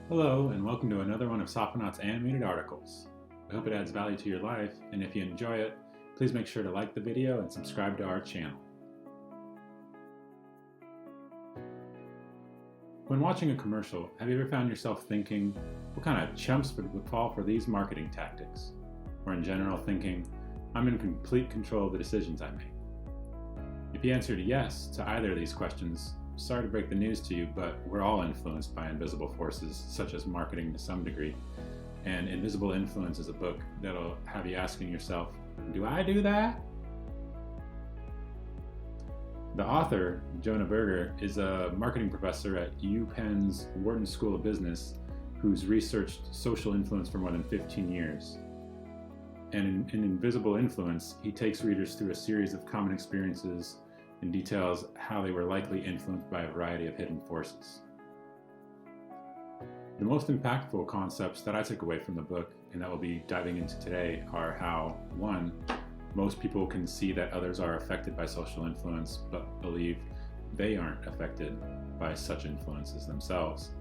Hello, and welcome to another one of Sophonaut's animated articles. I hope it adds value to your life, and if you enjoy it, please make sure to like the video and subscribe to our channel. When watching a commercial, have you ever found yourself thinking, what kind of chumps would fall for these marketing tactics? Or in general thinking, I'm in complete control of the decisions I make? If you answered yes to either of these questions, sorry to break the news to you, but we're all influenced by invisible forces, such as marketing to some degree. And Invisible Influence is a book that'll have you asking yourself, do I do that? The author, Jonah Berger, is a marketing professor at UPenn's Wharton School of Business who's researched social influence for more than 15 years. And in Invisible Influence, he takes readers through a series of common experiences and details how they were likely influenced by a variety of hidden forces. The most impactful concepts that I took away from the book and that we'll be diving into today are how, one, most people can see that others are affected by social influence but believe they aren't affected by such influences themselves.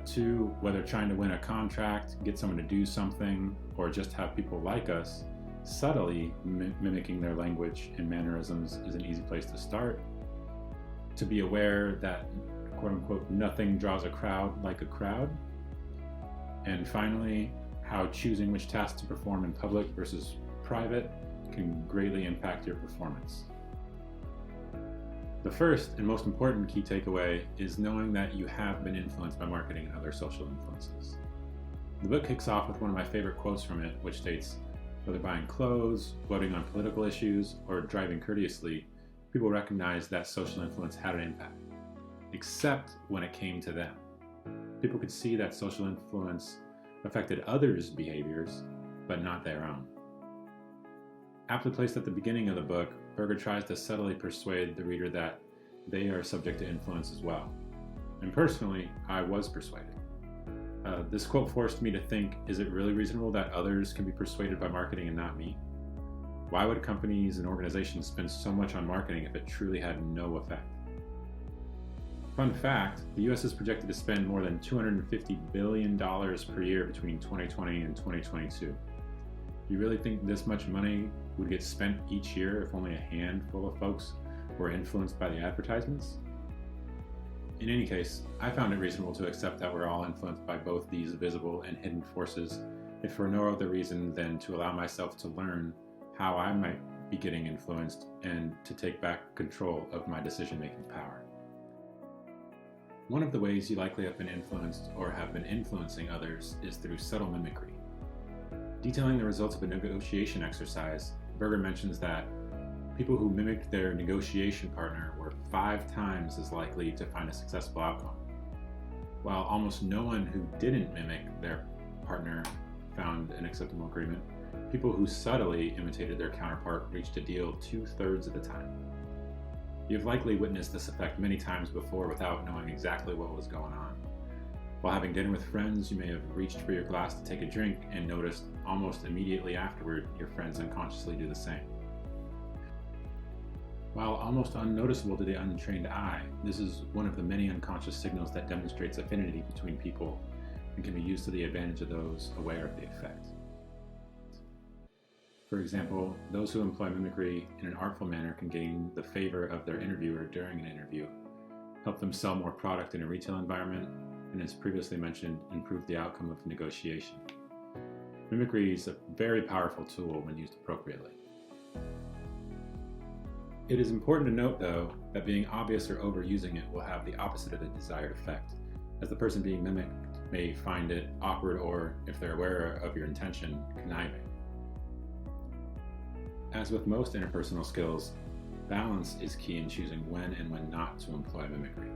Two, whether trying to win a contract, get someone to do something, or just have people like us, subtly mimicking their language and mannerisms is an easy place to start. To be aware that, quote unquote, nothing draws a crowd like a crowd. And finally, how choosing which tasks to perform in public versus private can greatly impact your performance. The first and most important key takeaway is knowing that you have been influenced by marketing and other social influences. The book kicks off with one of my favorite quotes from it, which states, whether buying clothes, voting on political issues, or driving courteously, people recognized that social influence had an impact, except when it came to them. People could see that social influence affected others' behaviors, but not their own. Aptly placed at the beginning of the book, Berger tries to subtly persuade the reader that they are subject to influence as well. And personally, I was persuaded. This quote forced me to think, is it really reasonable that others can be persuaded by marketing and not me? Why would companies and organizations spend so much on marketing if it truly had no effect? Fun fact, the US is projected to spend more than $250 billion per year between 2020 and 2022. Do you really think this much money would get spent each year if only a handful of folks were influenced by the advertisements? In any case, I found it reasonable to accept that we're all influenced by both these visible and hidden forces, if for no other reason than to allow myself to learn how I might be getting influenced and to take back control of my decision-making power. One of the ways you likely have been influenced or have been influencing others is through subtle mimicry. Detailing the results of a negotiation exercise, Berger mentions that people who mimicked their negotiation partner were 5 times as likely to find a successful outcome, while almost no one who didn't mimic their partner found an acceptable agreement. People who subtly imitated their counterpart reached a deal 2/3 of the time. You've likely witnessed this effect many times before without knowing exactly what was going on. While having dinner with friends, you may have reached for your glass to take a drink and noticed almost immediately afterward your friends unconsciously do the same. While almost unnoticeable to the untrained eye, this is one of the many unconscious signals that demonstrates affinity between people and can be used to the advantage of those aware of the effect. For example, those who employ mimicry in an artful manner can gain the favor of their interviewer during an interview, help them sell more product in a retail environment, and as previously mentioned, improve the outcome of negotiation. Mimicry is a very powerful tool when used appropriately. It is important to note, though, that being obvious or overusing it will have the opposite of the desired effect, as the person being mimicked may find it awkward or, if they're aware of your intention, conniving. As with most interpersonal skills, balance is key in choosing when and when not to employ mimicry.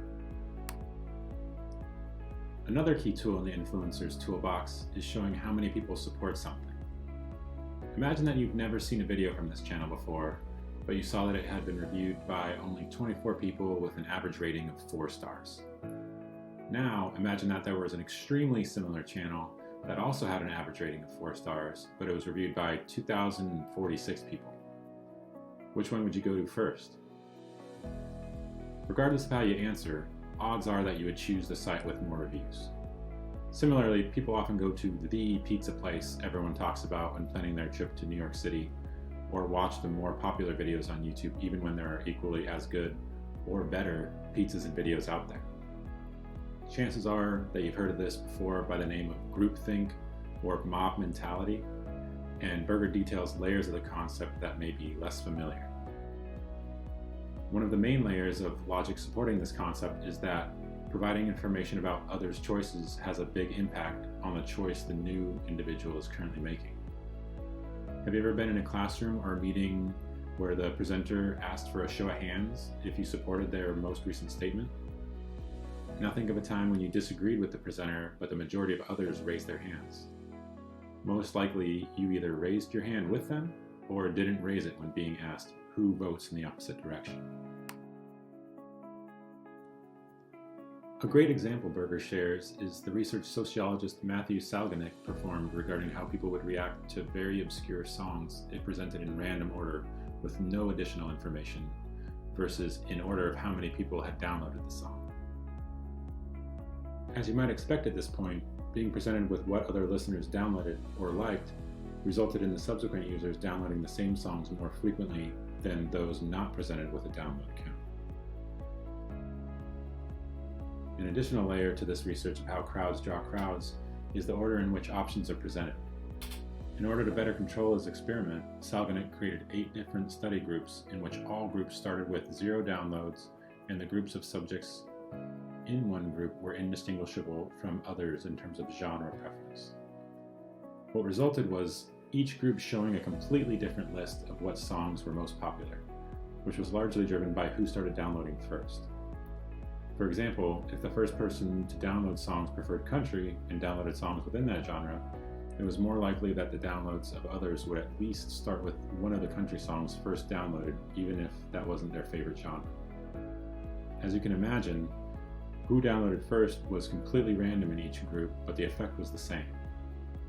Another key tool in the influencer's toolbox is showing how many people support something. Imagine that you've never seen a video from this channel before, but you saw that it had been reviewed by only 24 people with an average rating of 4 stars. Now, imagine that there was an extremely similar channel that also had an average rating of 4 stars, but it was reviewed by 2,046 people. Which one would you go to first? Regardless of how you answer, odds are that you would choose the site with more reviews. Similarly, people often go to the pizza place everyone talks about when planning their trip to New York City, or watch the more popular videos on YouTube even when there are equally as good or better pizzas and videos out there. Chances are that you've heard of this before by the name of groupthink or mob mentality, and Berger details layers of the concept that may be less familiar. One of the main layers of logic supporting this concept is that providing information about others' choices has a big impact on the choice the new individual is currently making. Have you ever been in a classroom or a meeting where the presenter asked for a show of hands if you supported their most recent statement? Now think of a time when you disagreed with the presenter, but the majority of others raised their hands. Most likely, you either raised your hand with them or didn't raise it when being asked who votes in the opposite direction. A great example Berger shares is the research sociologist Matthew Salganik performed regarding how people would react to very obscure songs if presented in random order with no additional information versus in order of how many people had downloaded the song. As you might expect at this point, being presented with what other listeners downloaded or liked resulted in the subsequent users downloading the same songs more frequently than those not presented with a download count. An additional layer to this research of how crowds draw crowds is the order in which options are presented. In order to better control his experiment, Salganik created 8 different study groups in which all groups started with 0 downloads, and the groups of subjects in one group were indistinguishable from others in terms of genre preference. What resulted was each group showing a completely different list of what songs were most popular, which was largely driven by who started downloading first. For example, if the first person to download songs preferred country and downloaded songs within that genre, it was more likely that the downloads of others would at least start with one of the country songs first downloaded, even if that wasn't their favorite genre. As you can imagine, who downloaded first was completely random in each group, but the effect was the same.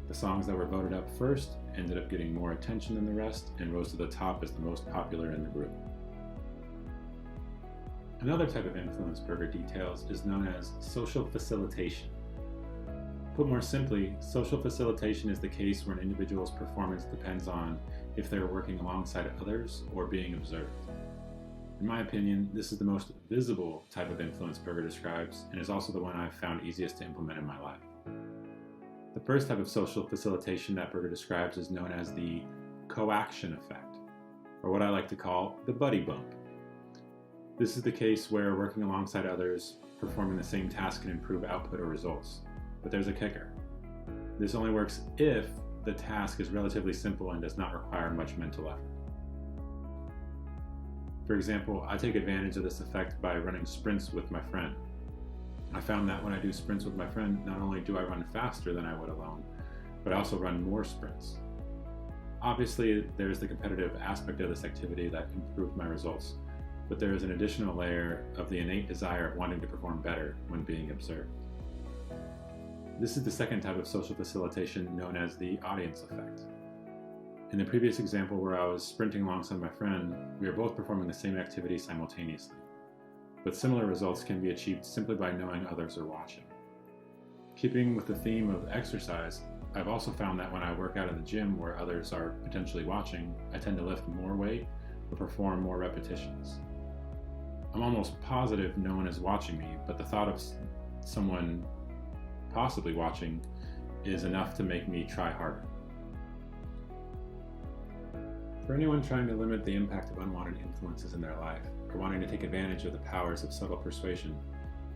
The songs that were voted up first ended up getting more attention than the rest and rose to the top as the most popular in the group. Another type of influence Berger details is known as social facilitation. Put more simply, social facilitation is the case where an individual's performance depends on if they're working alongside others or being observed. In my opinion, this is the most visible type of influence Berger describes, and is also the one I've found easiest to implement in my life. The first type of social facilitation that Berger describes is known as the coaction effect, or what I like to call the buddy bump. This is the case where working alongside others, performing the same task can improve output or results. But there's a kicker. This only works if the task is relatively simple and does not require much mental effort. For example, I take advantage of this effect by running sprints with my friend. I found that when I do sprints with my friend, not only do I run faster than I would alone, but I also run more sprints. Obviously, there's the competitive aspect of this activity that improved my results, but there is an additional layer of the innate desire of wanting to perform better when being observed. This is the second type of social facilitation known as the audience effect. In the previous example where I was sprinting alongside my friend, we were both performing the same activity simultaneously. But similar results can be achieved simply by knowing others are watching. Keeping with the theme of exercise, I've also found that when I work out in the gym where others are potentially watching, I tend to lift more weight or perform more repetitions. I'm almost positive no one is watching me, but the thought of someone possibly watching is enough to make me try harder. For anyone trying to limit the impact of unwanted influences in their life, or wanting to take advantage of the powers of subtle persuasion,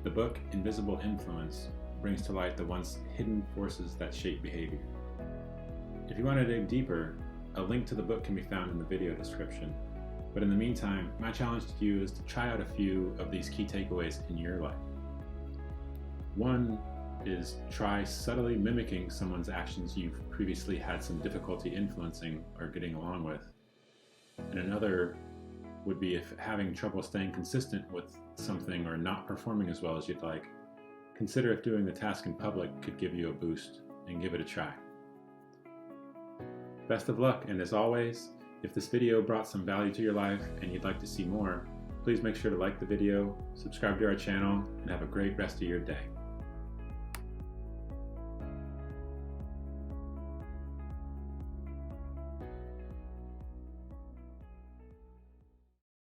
the book Invisible Influence brings to light the once hidden forces that shape behavior. If you want to dig deeper, a link to the book can be found in the video description. But in the meantime, my challenge to you is to try out a few of these key takeaways in your life. One is try subtly mimicking someone's actions you've previously had some difficulty influencing or getting along with. And another would be if having trouble staying consistent with something or not performing as well as you'd like, consider if doing the task in public could give you a boost, and give it a try. Best of luck, and as always, if this video brought some value to your life and you'd like to see more, please make sure to like the video, subscribe to our channel, and have a great rest of your day.